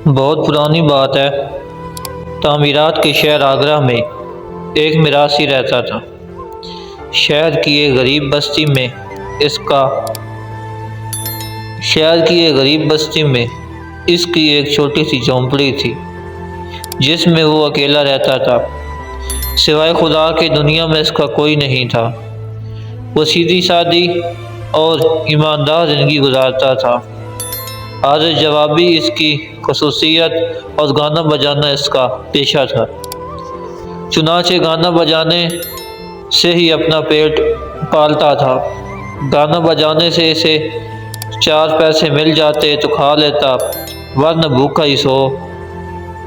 بہت پرانی بات ہے۔ تعمیرات کے شہر آگرہ میں ایک میراثی رہتا تھا۔ شہر کی ایک غریب بستی میں اس کی ایک چھوٹی سی جھونپڑی تھی جس میں وہ اکیلا رہتا تھا۔ سوائے خدا کے دنیا میں اس کا کوئی نہیں تھا۔ وہ سیدھی سادی اور ایماندار زندگی گزارتا تھا۔ حاضر جوابی اس کی خصوصیت اور گانا بجانا اس کا پیشہ تھا۔ چنانچہ گانا بجانے سے ہی اپنا پیٹ پالتا تھا۔ گانا بجانے سے اسے 4 پیسے مل جاتے تو کھا لیتا، ورنہ بھوکا ہی سو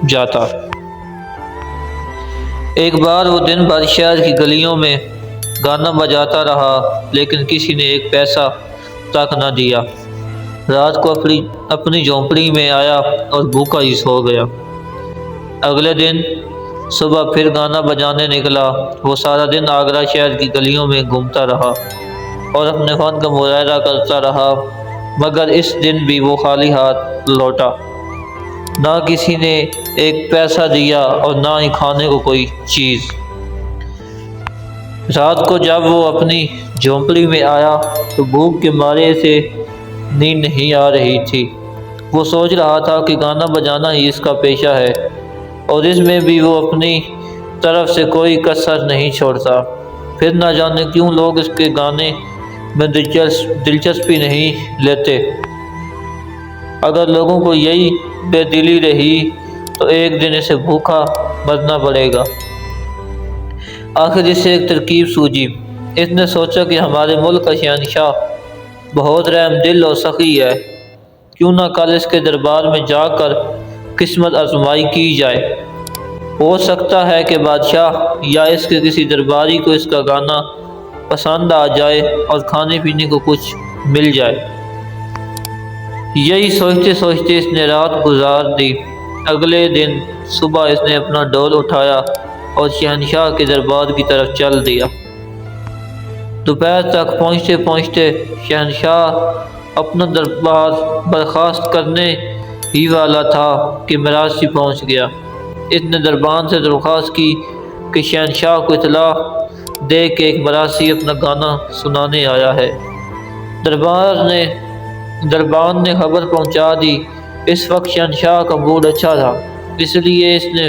جاتا۔ ایک بار وہ دن بھر شہر کی گلیوں میں گانا بجاتا رہا، لیکن کسی نے 1 پیسہ تک نہ دیا۔ رات کو اپنی جھونپڑی میں آیا اور بھوکا ہی سو گیا۔ اگلے دن صبح پھر گانا بجانے نکلا۔ وہ سارا دن آگرہ شہر کی گلیوں میں گھومتا رہا اور اپنے فن کا مظاہرہ کرتا رہا، مگر اس دن بھی وہ خالی ہاتھ لوٹا۔ نہ کسی نے 1 پیسہ دیا اور نہ ہی کھانے کو کوئی چیز۔ رات کو جب وہ اپنی جھونپڑی میں آیا تو بھوک کے مارے اسے نیند نہیں آ رہی تھی۔ وہ سوچ رہا تھا کہ گانا بجانا ہی اس کا پیشہ ہے اور اس میں بھی وہ اپنی طرف سے کوئی کسر نہیں چھوڑتا، پھر نہ جانے کیوں لوگ اس کے گانے میں دلچسپی نہیں لیتے۔ اگر لوگوں کو یہی بے دلی رہی تو ایک دن اسے بھوکا مرنا پڑے گا۔ آخر اسے ایک ترکیب سوجھی۔ اس نے سوچا کہ ہمارے ملک کا شہنشاہ بہت رحم دل اور سخی ہے، کیوں نہ کل اس کے دربار میں جا کر قسمت آزمائی کی جائے۔ ہو سکتا ہے کہ بادشاہ یا اس کے کسی درباری کو اس کا گانا پسند آ جائے اور کھانے پینے کو کچھ مل جائے۔ یہی سوچتے سوچتے اس نے رات گزار دی۔ اگلے دن صبح اس نے اپنا ڈول اٹھایا اور شہنشاہ کے دربار کی طرف چل دیا۔ دوپہر تک پہنچتے پہنچتے شہنشاہ اپنا دربار برخاست کرنے ہی والا تھا کہ میراثی پہنچ گیا۔ اس نے دربان سے درخواست کی کہ شہنشاہ کو اطلاع دے کہ ایک میراثی اپنا گانا سنانے آیا ہے۔ دربان نے خبر پہنچا دی۔ اس وقت شہنشاہ کا موڈ اچھا تھا، اس لیے اس نے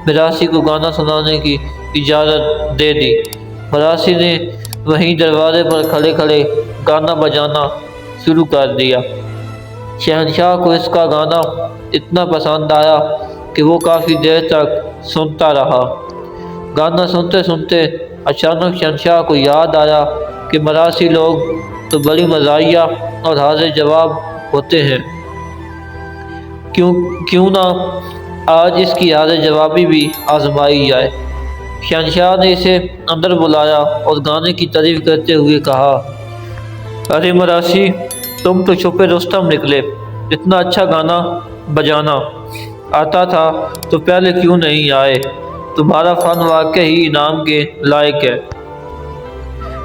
میراثی کو گانا سنانے کی اجازت دے دی۔ میراثی نے وہیں دروازے پر کھڑے کھڑے گانا بجانا شروع کر دیا۔ شہنشاہ کو اس کا گانا اتنا پسند آیا کہ وہ کافی دیر تک سنتا رہا۔ گانا سنتے سنتے اچانک شہنشاہ کو یاد آیا کہ میراثی لوگ تو بڑی مزاحیہ اور حاضر جواب ہوتے ہیں، کیوں نہ آج اس کی حاضر جوابی بھی آزمائی جائے۔ شہنشاہ نے اسے اندر بلایا اور گانے کی تعریف کرتے ہوئے کہا، ارے میراثی، تم تو چھپے رستم نکلے، اتنا اچھا گانا بجانا آتا تھا تو پہلے کیوں نہیں آئے؟ تمہارا فن واقعی انعام کے لائق ہے۔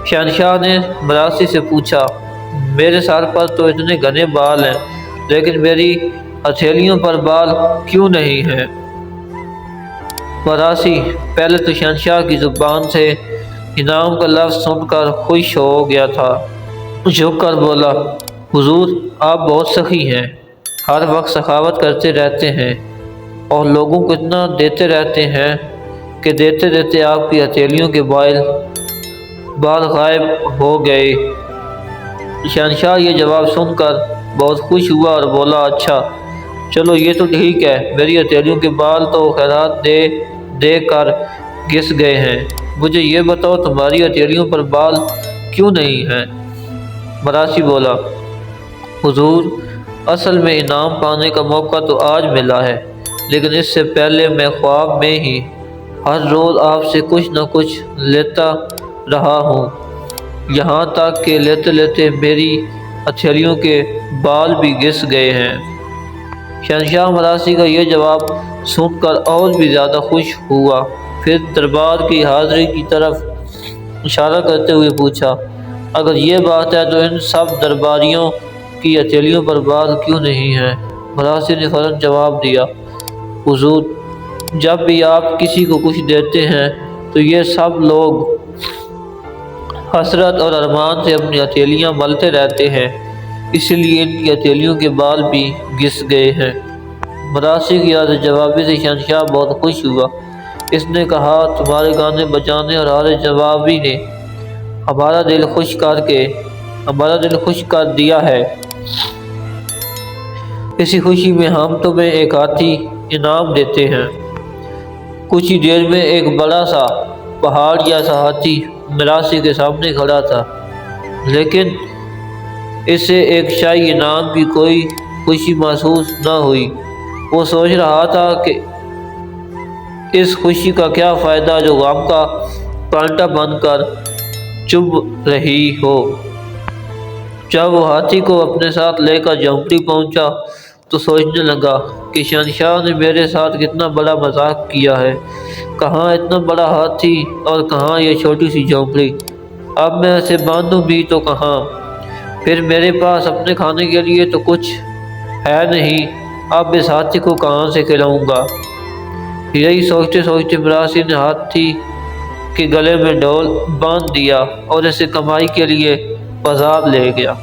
شہنشاہ نے میراثی سے پوچھا، میرے سر پر تو اتنے گھنے بال ہیں، لیکن میری ہتھیلیوں پر بال کیوں نہیں ہیں؟ میراثی پہلے تو شہنشاہ کی زبان سے انعام کا لفظ سن کر خوش ہو گیا تھا، جھک کر بولا، حضور آپ بہت سخی ہیں، ہر وقت سخاوت کرتے رہتے ہیں اور لوگوں کو اتنا دیتے رہتے ہیں کہ دیتے دیتے آپ کی ہتھیلیوں کے بال غائب ہو گئے۔ شہنشاہ یہ جواب سن کر بہت خوش ہوا اور بولا، اچھا چلو یہ تو ٹھیک ہے، میری ہتھیلیوں کے بال تو خیرات دے کر گھس گئے ہیں، مجھے یہ بتاؤ تمہاری ہتھیلیوں پر بال کیوں نہیں ہیں؟ میراثی بولا، حضور اصل میں انعام پانے کا موقع تو آج ملا ہے، لیکن اس سے پہلے میں خواب میں ہی ہر روز آپ سے کچھ نہ کچھ لیتا رہا ہوں، یہاں تک کہ لیتے لیتے میری ہتھیلیوں کے بال بھی گھس گئے ہیں۔ شہنشاہ میراثی کا یہ جواب سن کر اور بھی زیادہ خوش ہوا، پھر دربار کی حاضری کی طرف اشارہ کرتے ہوئے پوچھا، اگر یہ بات ہے تو ان سب درباریوں کی ہتھیلیوں پر بال کیوں نہیں ہیں؟ مراسی نے فوراً جواب دیا، حضور جب بھی آپ کسی کو کچھ دیتے ہیں تو یہ سب لوگ حسرت اور ارمان سے اپنی ہتھیلیاں ملتے رہتے ہیں، اس لیے ان کی ہتھیلیوں کے بال بھی گھس گئے ہیں۔ مراسی کی عرض جوابی سے شہنشاہ بہت خوش ہوا۔ اس نے کہا، تمہارے گانے بجانے اور عرض جوابی نے ہمارا دل خوش کر دیا ہے۔ اسی خوشی میں ہم تمہیں ایک ہاتھی انعام دیتے ہیں۔ کچھ ہی دیر میں ایک بڑا سا پہاڑ جیسا ہاتھی مراسی کے سامنے کھڑا تھا، لیکن اسے ایک شاہی انعام کی کوئی خوشی محسوس نہ ہوئی۔ وہ سوچ رہا تھا کہ اس خوشی کا کیا فائدہ جو غم کا کانٹا بن کر چبھ رہی ہو۔ جب وہ ہاتھی کو اپنے ساتھ لے کر جھونپڑی پہنچا تو سوچنے لگا کہ شہنشاہ نے میرے ساتھ کتنا بڑا مذاق کیا ہے، کہاں اتنا بڑا ہاتھی اور کہاں یہ چھوٹی سی جھونپڑی، اب میں اسے باندھوں بھی تو کہاں، پھر میرے پاس اپنے کھانے کے لیے تو کچھ ہے نہیں، اب اس ہاتھی کو کہاں سے کھلاؤں گا۔ یہی سوچتے سوچتے مراسی نے ہاتھی کے گلے میں ڈول باندھ دیا اور اسے کمائی کے لیے بازار لے گیا۔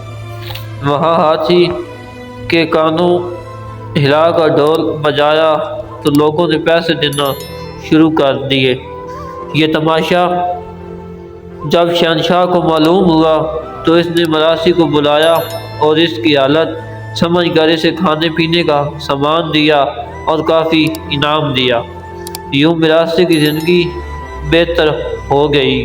وہاں ہاتھی کے کانوں ہلا کر ڈول بجایا تو لوگوں نے پیسے دینا شروع کر دیے۔ یہ تماشا جب شہنشاہ کو معلوم ہوا تو اس نے مراسی کو بلایا اور اس کی حالت سمجھ کر اسے کھانے پینے کا سامان دیا اور کافی انعام دیا۔ یوں مراسی کی زندگی بہتر ہو گئی۔